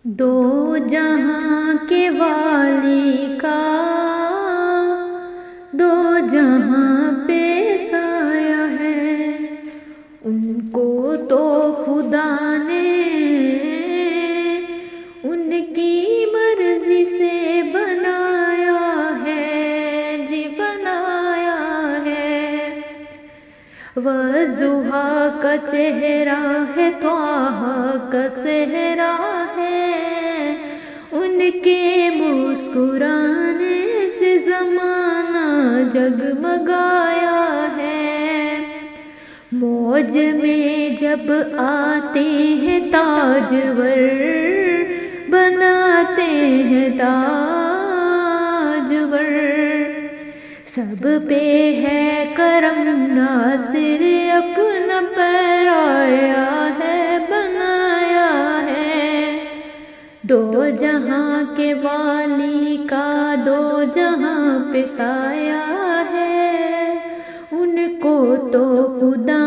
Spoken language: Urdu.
دو جہاں کے والی کا دو جہاں پہ سایہ ہے، ان کو تو خدا نے ان کی مرضی سے بنایا ہے، جی بنایا ہے۔ والضحیٰ کا چہرہ ہے، طٰہٰ کا صحرا ہے، ان کے مسکرانے سے زمانہ جگمگایا ہے۔ موج میں جب آتے ہیں تاجور بناتے ہیں تاجور، سب پہ ہے کرم ناصر اپنا پرایا ہے، بنایا ہے۔ دو جہاں کے والی کا دو جہاں پہ سایہ ہے، ان کو تو خدا